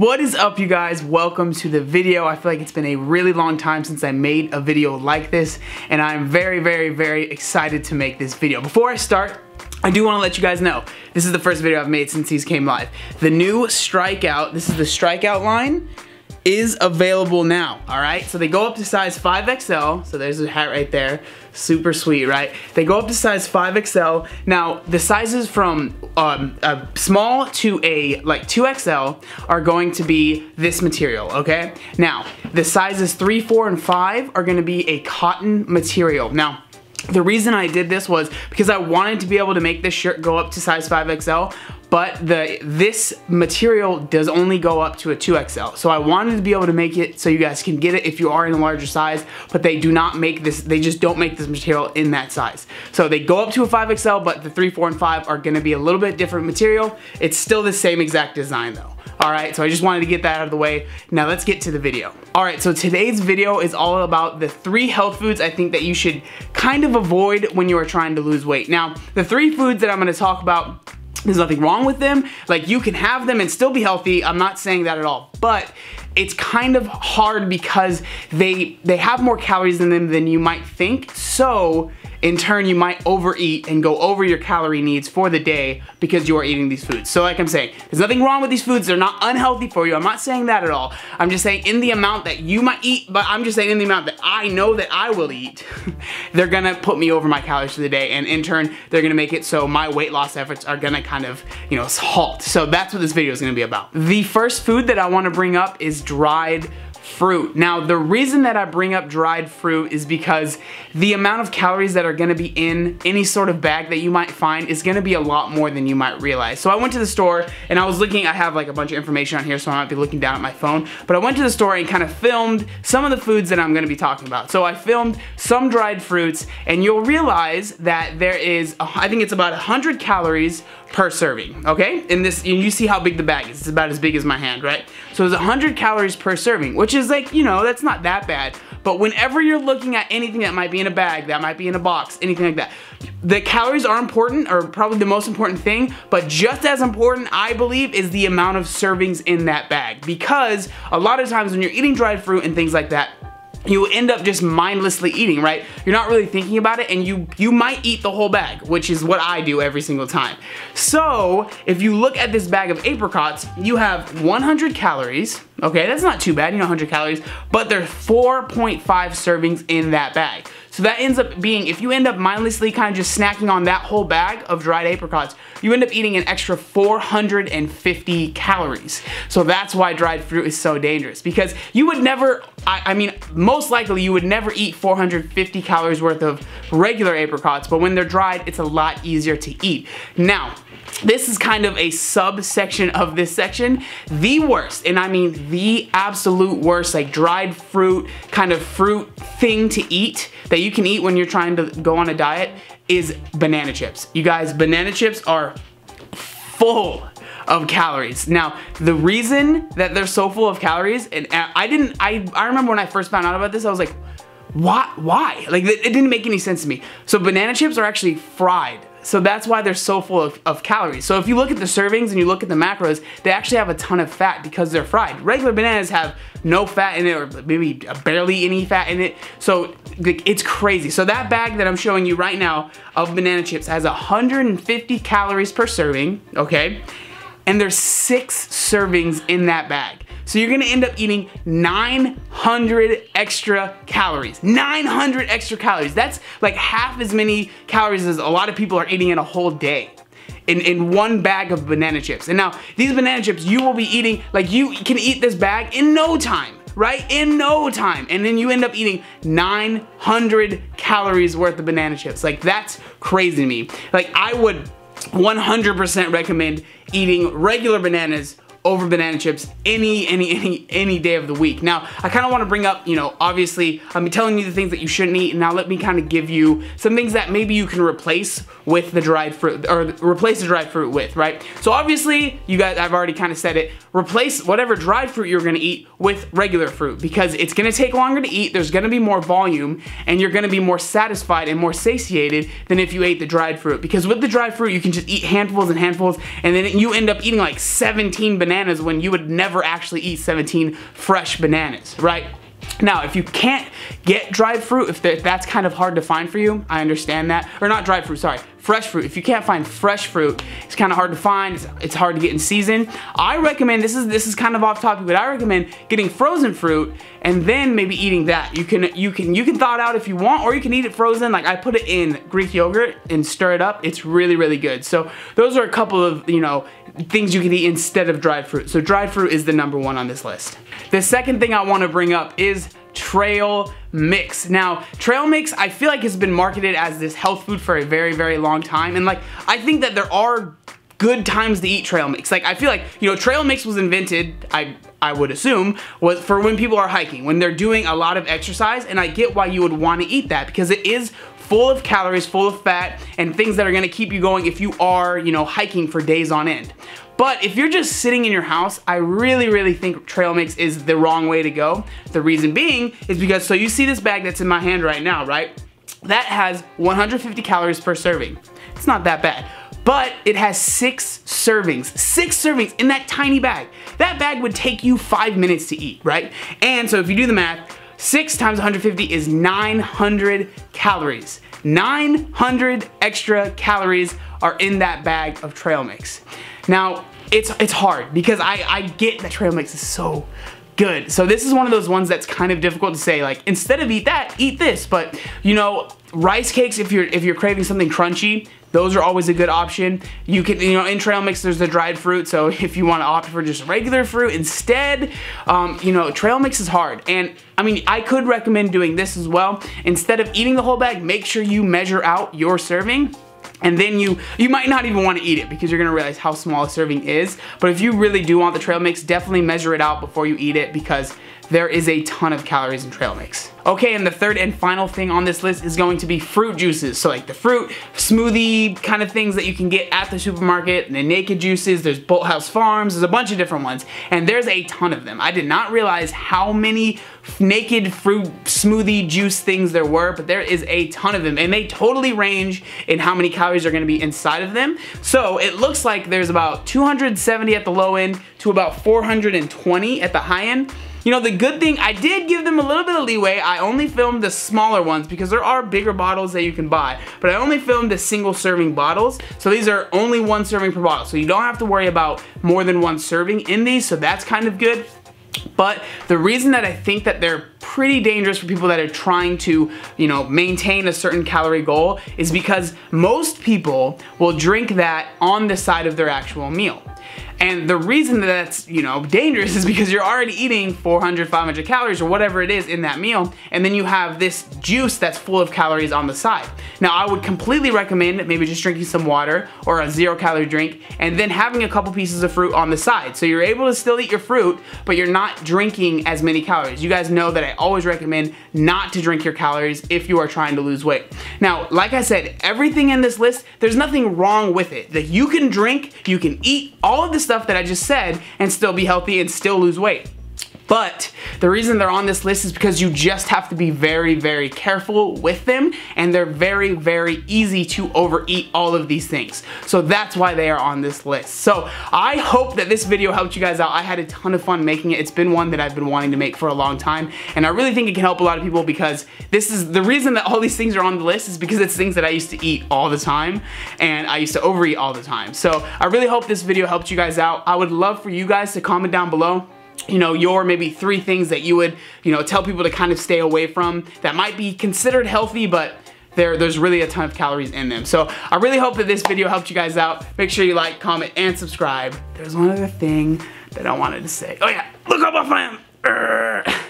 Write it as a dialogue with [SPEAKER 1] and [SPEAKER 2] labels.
[SPEAKER 1] What is up, you guys? Welcome to the video. I feel like it's been a really long time since I made a video like this, and I'm very excited to make this video. Before I start, I do want to let you guys know, this is the first video I've made since these came live. The new Strikeout, this is the Strikeout line, is available now, alright? So they go up to size 5XL, so there's a hat right there, super sweet, right? They go up to size 5XL. Now, the sizes from a small to a like 2XL are going to be this material, okay? Now, the sizes 3, 4, and 5 are gonna be a cotton material. Now, the reason I did this was because I wanted to be able to make this shirt go up to size 5XL, but this material does only go up to a 2XL. So I wanted to be able to make it so you guys can get it if you are in a larger size, but they do not make this, they just don't make this material in that size. So they go up to a 5XL, but the 3, 4, and 5 are gonna be a little bit different material. It's still the same exact design though. Alright, so I just wanted to get that out of the way. Now let's get to the video. Alright, so today's video is all about the 3 health foods I think that you should kind of avoid when you are trying to lose weight. Now, the 3 foods that I'm gonna talk about, there's nothing wrong with them. Like, you can have them and still be healthy. I'm not saying that at all. But it's kind of hard because they have more calories in them than you might think. So, in turn, you might overeat and go over your calorie needs for the day because you are eating these foods. So like I'm saying, there's nothing wrong with these foods. They're not unhealthy for you. I'm not saying that at all. I'm just saying in the amount that you might eat, but I'm just saying in the amount that I know that I will eat, they're gonna put me over my calories for the day, and in turn, they're gonna make it so my weight loss efforts are gonna kind of, you know, halt. So that's what this video is gonna be about. The first food that I wanna bring up is dried fruit. Now, the reason that I bring up dried fruit is because the amount of calories that are gonna be in any sort of bag that you might find is gonna be a lot more than you might realize. So I went to the store and I was looking, I have like a bunch of information on here, so I might be looking down at my phone, but I went to the store and kind of filmed some of the foods that I'm gonna be talking about. So I filmed some dried fruits, and you'll realize that there is, I think it's about 100 calories per serving, okay? And this, you see how big the bag is. It's about as big as my hand, right? So it's 100 calories per serving, which is like, you know, that's not that bad. But whenever you're looking at anything that might be in a bag, that might be in a box, anything like that, the calories are important, or probably the most important thing, but just as important, I believe, is the amount of servings in that bag. Because a lot of times when you're eating dried fruit and things like that, you end up just mindlessly eating, right? You're not really thinking about it, and you might eat the whole bag, which is what I do every single time. So, if you look at this bag of apricots, you have 100 calories, okay? That's not too bad, you know, 100 calories, but there's 4.5 servings in that bag. So that ends up being, if you end up mindlessly kind of just snacking on that whole bag of dried apricots, you end up eating an extra 450 calories. So that's why dried fruit is so dangerous, because you would never, I mean, most likely you would never eat 450 calories worth of regular apricots, but when they're dried, it's a lot easier to eat. Now, this is kind of a subsection of this section. The worst, and I mean the absolute worst, like dried fruit, kind of fruit thing to eat that you can eat when you're trying to go on a diet is banana chips. You guys, banana chips are full of calories. Now, the reason that they're so full of calories, and I remember when I first found out about this, I was like, why? Like, it didn't make any sense to me. So banana chips are actually fried. So that's why they're so full of calories. So if you look at the servings and you look at the macros, they actually have a ton of fat because they're fried. Regular bananas have no fat in it, or maybe barely any fat in it. So it's crazy. So that bag that I'm showing you right now of banana chips has 150 calories per serving, okay? And there's 6 servings in that bag. So you're gonna end up eating 900 extra calories. 900 extra calories. That's like half as many calories as a lot of people are eating in a whole day in one bag of banana chips. And now, these banana chips you will be eating, like, you can eat this bag in no time, right? In no time. And then you end up eating 900 calories worth of banana chips. Like, that's crazy to me. Like, I would 100% recommend eating regular bananas over banana chips any day of the week. Now, I kind of want to bring up, you know, obviously, I'm telling you the things that you shouldn't eat, and now let me kind of give you some things that maybe you can replace with the dried fruit, or replace the dried fruit with, right? So obviously, you guys, I've already kind of said it, replace whatever dried fruit you're gonna eat with regular fruit, because it's gonna take longer to eat, there's gonna be more volume, and you're gonna be more satisfied and more satiated than if you ate the dried fruit. Because with the dried fruit, you can just eat handfuls and handfuls, and then you end up eating like 17 bananas bananas when you would never actually eat 17 fresh bananas, right? Now, if you can't get dried fruit, if that's kind of hard to find for you, I understand that. Or not dried fruit, sorry, fresh fruit. If you can't find fresh fruit, it's kind of hard to find, it's hard to get in season. I recommend, this is kind of off topic, but I recommend getting frozen fruit and then maybe eating that. You can thaw it out if you want, or you can eat it frozen. Like I put it in Greek yogurt and stir it up. It's really, really good. So those are a couple of, you know, things you can eat instead of dried fruit. So dried fruit is the #1 on this list. The second thing I want to bring up is trail mix. Now, trail mix, I feel like it's been marketed as this health food for a very, very long time. And like, I think that there are good times to eat trail mix. Like, I feel like, you know, trail mix was invented, I would assume, was for when people are hiking, when they're doing a lot of exercise, and I get why you would want to eat that because it is full of calories, full of fat, and things that are gonna keep you going if you are, you know, hiking for days on end. But if you're just sitting in your house, I really, really think trail mix is the wrong way to go. The reason being is because, so you see this bag that's in my hand right now, right? That has 150 calories per serving. It's not that bad. But it has 6 servings. 6 servings in that tiny bag. That bag would take you 5 minutes to eat, right? And so if you do the math, 6 times 150 is 900 calories. 900 extra calories are in that bag of trail mix. Now, it's hard because I get that trail mix is so good. So this is one of those ones that's kind of difficult to say, like, instead of eat that, eat this. But, you know, rice cakes, if you're craving something crunchy, those are always a good option. You can, you know, in trail mix, there's the dried fruit. So if you want to opt for just regular fruit instead, you know, trail mix is hard. And I mean, I could recommend doing this as well. Instead of eating the whole bag, make sure you measure out your serving. And then you might not even want to eat it because you're gonna realize how small a serving is. But if you really do want the trail mix, definitely measure it out before you eat it because there is a ton of calories in trail mix. Okay, and the third and final thing on this list is going to be fruit juices. So like the fruit smoothie kind of things that you can get at the supermarket, and the naked juices, there's Bolthouse Farms, there's a bunch of different ones, and there's a ton of them. I did not realize how many naked fruit smoothie juice things there were, but there is a ton of them, and they totally range in how many calories are gonna be inside of them. So it looks like there's about 270 at the low end to about 420 at the high end. You know, the good thing, I did give them a little bit of leeway. I only filmed the smaller ones because there are bigger bottles that you can buy, but I only filmed the single serving bottles. So these are only 1 serving per bottle. So you don't have to worry about more than 1 serving in these. So that's kind of good. But the reason that I think that they're pretty dangerous for people that are trying to, you know, maintain a certain calorie goal is because most people will drink that on the side of their actual meal. And the reason that that's, you know, dangerous is because you're already eating 400, 500 calories or whatever it is in that meal, and then you have this juice that's full of calories on the side. Now, I would completely recommend maybe just drinking some water or a 0-calorie drink and then having a couple pieces of fruit on the side. So you're able to still eat your fruit, but you're not drinking as many calories. You guys know that I always recommend not to drink your calories if you are trying to lose weight. Now, like I said, everything in this list, there's nothing wrong with it. That you can drink, you can eat all of the stuff that I just said and still be healthy and still lose weight. But the reason they're on this list is because you just have to be very, very careful with them, and they're very, very easy to overeat all of these things. So that's why they are on this list. So I hope that this video helped you guys out. I had a ton of fun making it. It's been one that I've been wanting to make for a long time, and I really think it can help a lot of people because this is the reason that all these things are on the list is because it's things that I used to eat all the time, and I used to overeat all the time. So I really hope this video helped you guys out. I would love for you guys to comment down below, you know, your maybe 3 things that you would, you know, tell people to kind of stay away from that might be considered healthy, but there's really a ton of calories in them. So I really hope that this video helped you guys out. Make sure you like, comment, and subscribe. There's one other thing that I wanted to say. Oh yeah, look how buff I am.